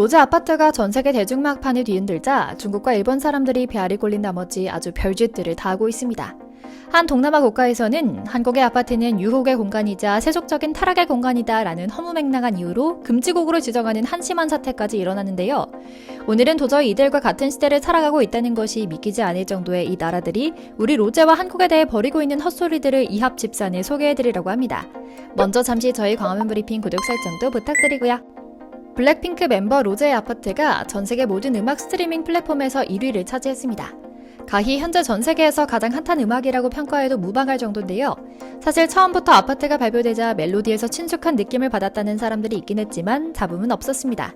로제 아파트가 전 세계 대중음악판을 뒤흔들자 중국과 일본 사람들이 배알이 꼴린 나머지 아주 별짓들을 다 하고 있습니다. 한 동남아 국가에서는 한국의 아파트는 유혹의 공간이자 세속적인 타락의 공간이다 라는 허무맹랑한 이유로 금지곡으로 지정하는 한심한 사태까지 일어나는데요. 오늘은 도저히 이들과 같은 시대를 살아가고 있다는 것이 믿기지 않을 정도의 이 나라들이 우리 로제와 한국에 대해 벌이고 있는 헛소리들을 이합집산에 소개해드리려고 합니다. 먼저 잠시 저희 광화문 브리핑 구독 설정도 부탁드리고요. 블랙핑크 멤버 로제의 아파트가 전 세계 모든 음악 스트리밍 플랫폼에서 1위를 차지했습니다. 가히 현재 전 세계에서 가장 핫한 음악이라고 평가해도 무방할 정도인데요. 사실 처음부터 아파트가 발표되자 멜로디에서 친숙한 느낌을 받았다는 사람들이 있긴 했지만 잡음은 없었습니다.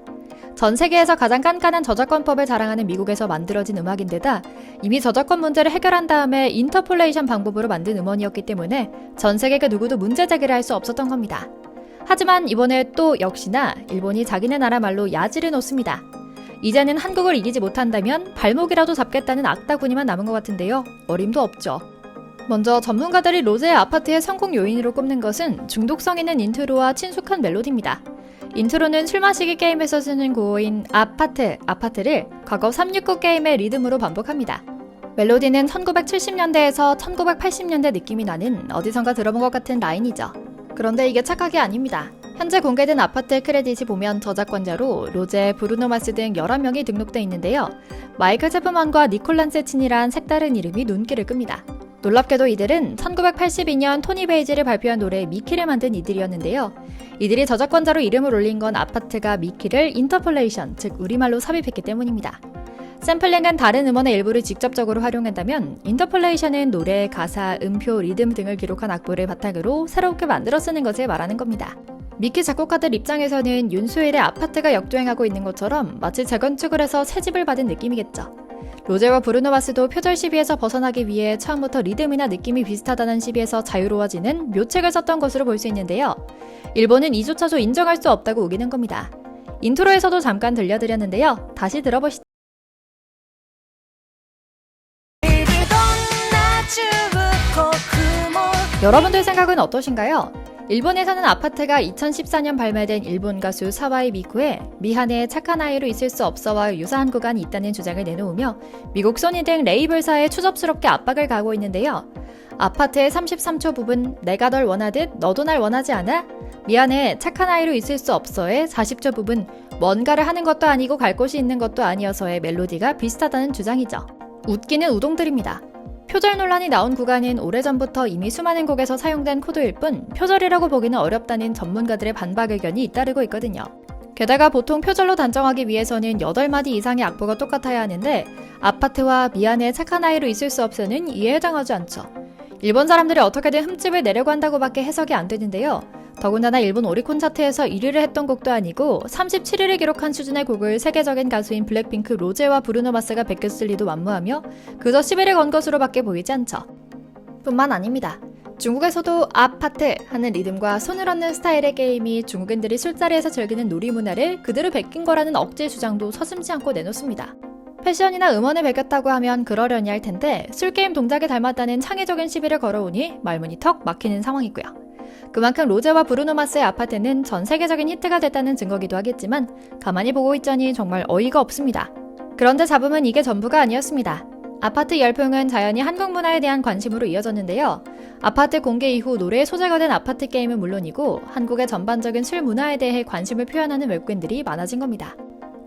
전 세계에서 가장 깐깐한 저작권법을 자랑하는 미국에서 만들어진 음악인데다 이미 저작권 문제를 해결한 다음에 인터폴레이션 방법으로 만든 음원이었기 때문에 전 세계 그 누구도 문제 제기를 할 수 없었던 겁니다. 하지만 이번에 또 역시나 일본이 자기네 나라 말로 야지를 놓습니다. 이제는 한국을 이기지 못한다면 발목이라도 잡겠다는 악다구니만 남은 것 같은데요. 어림도 없죠. 먼저 전문가들이 로제의 아파트의 성공 요인으로 꼽는 것은 중독성 있는 인트로와 친숙한 멜로디입니다. 인트로는 술 마시기 게임에서 쓰는 구호인 아파트를 과거 369 게임의 리듬으로 반복합니다. 멜로디는 1970년대에서 1980년대 느낌이 나는 어디선가 들어본 것 같은 라인이죠. 그런데 이게 착각이 아닙니다. 현재 공개된 아파트 크레딧이 보면 저작권자로 로제, 브루노 마스 등 11명이 등록돼 있는데요. 마이클 체프먼과 니콜란 세친이란 색다른 이름이 눈길을 끕니다. 놀랍게도 이들은 1982년 토니 베이지를 발표한 노래 미키를 만든 이들이었는데요. 이들이 저작권자로 이름을 올린 건 아파트가 미키를 인터폴레이션, 즉 우리말로 삽입했기 때문입니다. 샘플링은 다른 음원의 일부를 직접적으로 활용한다면 인터폴레이션은 노래, 가사, 음표, 리듬 등을 기록한 악보를 바탕으로 새롭게 만들어 쓰는 것을 말하는 겁니다. 미키 작곡가들 입장에서는 윤수일의 아파트가 역주행하고 있는 것처럼 마치 재건축을 해서 새 집을 받은 느낌이겠죠. 로제와 브루노 마스도 표절 시비에서 벗어나기 위해 처음부터 리듬이나 느낌이 비슷하다는 시비에서 자유로워지는 묘책을 썼던 것으로 볼 수 있는데요. 일본은 이조차도 인정할 수 없다고 우기는 겁니다. 인트로에서도 잠깐 들려드렸는데요. 다시 들어보시죠. 여러분들 생각은 어떠신가요? 일본에서는 아파트가 2014년 발매된 일본 가수 사와이 미쿠의 미안해 착한 아이로 있을 수 없어와 유사한 구간이 있다는 주장을 내놓으며 미국 소니 등 레이블사에 추접스럽게 압박을 가하고 있는데요. 아파트의 33초 부분 내가 널 원하듯 너도 날 원하지 않아? 미안해 착한 아이로 있을 수 없어의 40초 부분 뭔가를 하는 것도 아니고 갈 곳이 있는 것도 아니어서의 멜로디가 비슷하다는 주장이죠. 웃기는 우동들입니다. 표절 논란이 나온 구간은 오래전부터 이미 수많은 곡에서 사용된 코드일 뿐 표절이라고 보기는 어렵다는 전문가들의 반박 의견이 잇따르고 있거든요. 게다가 보통 표절로 단정하기 위해서는 8마디 이상의 악보가 똑같아야 하는데 아파트와 미안해 착한 아이로 있을 수 없어는 이해에 해당하지 않죠. 일본 사람들이 어떻게든 흠집을 내려고 한다고밖에 해석이 안 되는데요. 더군다나 일본 오리콘 차트에서 1위를 했던 곡도 아니고 37위를 기록한 수준의 곡을 세계적인 가수인 블랙핑크 로제와 브루노 마스가 베꼈을 리도 만무하며 그저 시비를 건 것으로밖에 보이지 않죠. 뿐만 아닙니다. 중국에서도 아파트 하는 리듬과 손을 얹는 스타일의 게임이 중국인들이 술자리에서 즐기는 놀이 문화를 그대로 베낀 거라는 억지 주장도 서슴지 않고 내놓습니다. 패션이나 음원을 베꼈다고 하면 그러려니 할 텐데 술게임 동작에 닮았다는 창의적인 시비를 걸어오니 말문이 턱 막히는 상황이고요. 그만큼 로제와 브루노 마스의 아파트는 전 세계적인 히트가 됐다는 증거기도 하겠지만 가만히 보고 있자니 정말 어이가 없습니다. 그런데 잡음은 이게 전부가 아니었습니다. 아파트 열풍은 자연히 한국 문화에 대한 관심으로 이어졌는데요. 아파트 공개 이후 노래의 소재가 된 아파트 게임은 물론이고 한국의 전반적인 술 문화에 대해 관심을 표현하는 외국인들이 많아진 겁니다.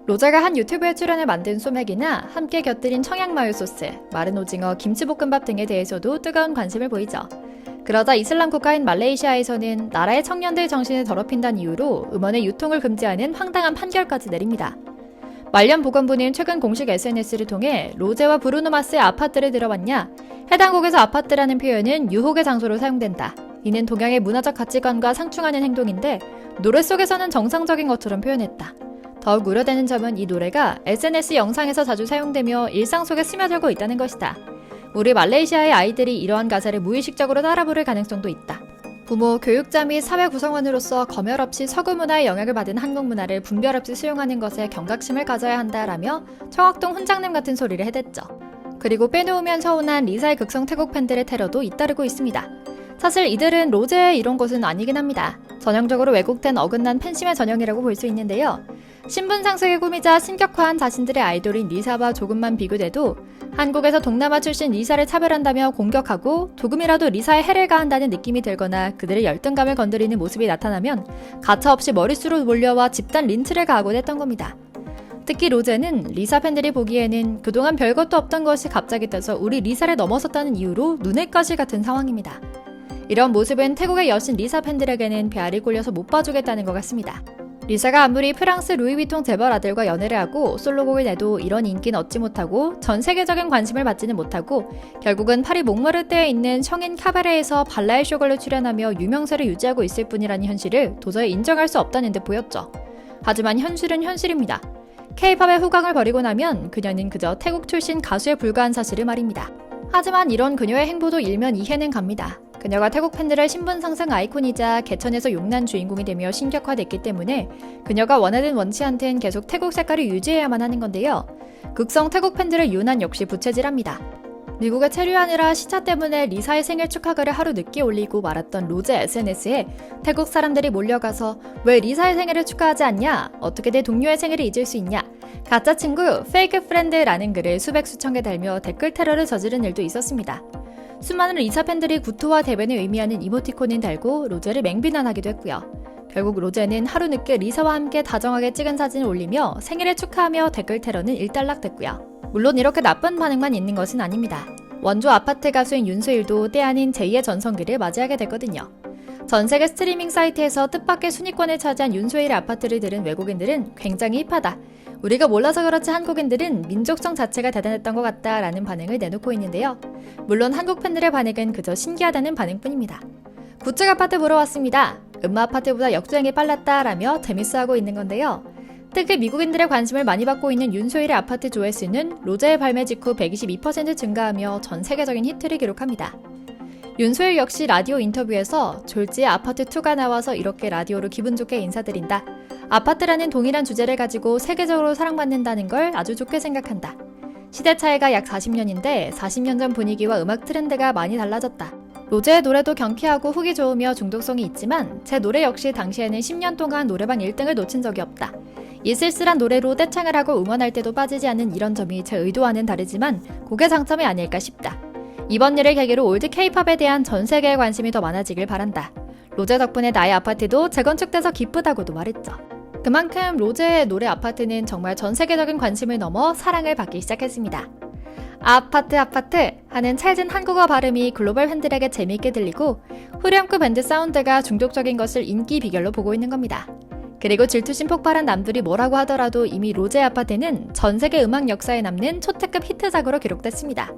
로제가 한 유튜브에 출연해 만든 소맥이나 함께 곁들인 청양마요 소스, 마른 오징어, 김치볶음밥 등에 대해서도 뜨거운 관심을 보이죠. 그러자 이슬람 국가인 말레이시아에서는 나라의 청년들 정신을 더럽힌다는 이유로 음원의 유통을 금지하는 황당한 판결까지 내립니다. 말년 보건부는 최근 공식 SNS를 통해 로제와 브루노 마스의 아파트를 들어봤냐? 해당 곡에서 아파트라는 표현은 유혹의 장소로 사용된다. 이는 동양의 문화적 가치관과 상충하는 행동인데 노래 속에서는 정상적인 것처럼 표현했다. 더욱 우려되는 점은 이 노래가 SNS 영상에서 자주 사용되며 일상 속에 스며들고 있다는 것이다. 우리 말레이시아의 아이들이 이러한 가사를 무의식적으로 따라 부를 가능성도 있다. 부모, 교육자 및 사회 구성원으로서 검열 없이 서구 문화의 영향을 받은 한국 문화를 분별 없이 수용하는 것에 경각심을 가져야 한다라며 청학동 훈장님 같은 소리를 해댔죠. 그리고 빼놓으면 서운한 리사의 극성 태국 팬들의 테러도 잇따르고 있습니다. 사실 이들은 로제의 이런 것은 아니긴 합니다. 전형적으로 왜곡된 어긋난 팬심의 전형이라고 볼 수 있는데요. 신분 상승의 꿈이자 신격화한 자신들의 아이돌인 리사와 조금만 비교돼도 한국에서 동남아 출신 리사를 차별한다며 공격하고 조금이라도 리사에 해를 가한다는 느낌이 들거나 그들의 열등감을 건드리는 모습이 나타나면 가차없이 머릿수로 몰려와 집단 린치를 가하곤 했던 겁니다. 특히 로제는 리사 팬들이 보기에는 그동안 별것도 없던 것이 갑자기 떠서 우리 리사를 넘어섰다는 이유로 눈의 가시 같은 상황입니다. 이런 모습은 태국의 여신 리사 팬들에게는 배알이 꼴려서 못 봐주겠다는 것 같습니다. 리사가 아무리 프랑스 루이비통 재벌 아들과 연애를 하고 솔로곡을 내도 이런 인기는 얻지 못하고 전 세계적인 관심을 받지는 못하고 결국은 파리 몽마르트에 있는 성인 카바레에서 발라드 쇼걸로 출연하며 유명세를 유지하고 있을 뿐이라는 현실을 도저히 인정할 수 없다는 듯 보였죠. 하지만 현실은 현실입니다. K-팝의 후광을 버리고 나면 그녀는 그저 태국 출신 가수에 불과한 사실을 말입니다. 하지만 이런 그녀의 행보도 일면 이해는 갑니다. 그녀가 태국 팬들의 신분 상승 아이콘이자 개천에서 용난 주인공이 되며 신격화됐기 때문에 그녀가 원하든 원치 않든 계속 태국 색깔을 유지해야만 하는 건데요. 극성 태국 팬들의 유난 역시 부채질합니다. 미국에 체류하느라 시차 때문에 리사의 생일 축하글을 하루 늦게 올리고 말았던 로제 SNS에 태국 사람들이 몰려가서 왜 리사의 생일을 축하하지 않냐? 어떻게 내 동료의 생일을 잊을 수 있냐? 가짜 친구, 페이크 프렌드라는 글을 수백 수천 개 달며 댓글 테러를 저지른 일도 있었습니다. 수많은 리사 팬들이 구토와 대변을 의미하는 이모티콘을 달고 로제를 맹비난하기도 했고요. 결국 로제는 하루 늦게 리사와 함께 다정하게 찍은 사진을 올리며 생일을 축하하며 댓글 테러는 일단락됐고요. 물론 이렇게 나쁜 반응만 있는 것은 아닙니다. 원조 아파트 가수인 윤수일도 때 아닌 제2의 전성기를 맞이하게 됐거든요. 전 세계 스트리밍 사이트에서 뜻밖의 순위권을 차지한 윤수일의 아파트를 들은 외국인들은 굉장히 힙하다. 우리가 몰라서 그렇지 한국인들은 민족성 자체가 대단했던 것 같다 라는 반응을 내놓고 있는데요. 물론 한국 팬들의 반응은 그저 신기하다는 반응뿐입니다. 구축 아파트 보러 왔습니다. 음마 아파트보다 역주행이 빨랐다 라며 재밌어하고 있는 건데요. 특히 미국인들의 관심을 많이 받고 있는 윤소일의 아파트 조회수는 로제의 발매 직후 122% 증가하며 전 세계적인 히트를 기록합니다. 윤소일 역시 라디오 인터뷰에서 졸지에 아파트2가 나와서 이렇게 라디오로 기분 좋게 인사드린다. 아파트라는 동일한 주제를 가지고 세계적으로 사랑받는다는 걸 아주 좋게 생각한다. 시대 차이가 약 40년인데 40년 전 분위기와 음악 트렌드가 많이 달라졌다. 로제의 노래도 경쾌하고 훅이 좋으며 중독성이 있지만 제 노래 역시 당시에는 10년 동안 노래방 1등을 놓친 적이 없다. 이 쓸쓸한 노래로 떼창을 하고 응원할 때도 빠지지 않는 이런 점이 제 의도와는 다르지만 그게 장점이 아닐까 싶다. 이번 일을 계기로 올드 K-팝에 대한 전 세계의 관심이 더 많아지길 바란다. 로제 덕분에 나의 아파트도 재건축돼서 기쁘다고도 말했죠. 그만큼 로제의 노래 아파트는 정말 전 세계적인 관심을 넘어 사랑을 받기 시작했습니다. 아파트 하는 찰진 한국어 발음이 글로벌 팬들에게 재미있게 들리고 후렴구 밴드 사운드가 중독적인 것을 인기 비결로 보고 있는 겁니다. 그리고 질투심 폭발한 남들이 뭐라고 하더라도 이미 로제 아파트는 전 세계 음악 역사에 남는 초특급 히트작으로 기록됐습니다.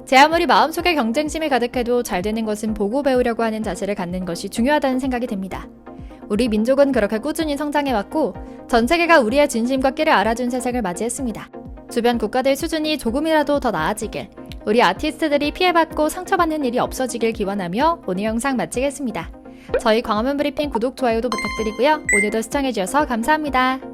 제 아무리 마음속에 경쟁심이 가득해도 잘 되는 것은 보고 배우려고 하는 자세를 갖는 것이 중요하다는 생각이 듭니다. 우리 민족은 그렇게 꾸준히 성장해왔고 전 세계가 우리의 진심과 끼를 알아준 세상을 맞이했습니다. 주변 국가들 수준이 조금이라도 더 나아지길, 우리 아티스트들이 피해받고 상처받는 일이 없어지길 기원하며 오늘 영상 마치겠습니다. 저희 광화문 브리핑 구독, 좋아요도 부탁드리고요. 오늘도 시청해주셔서 감사합니다.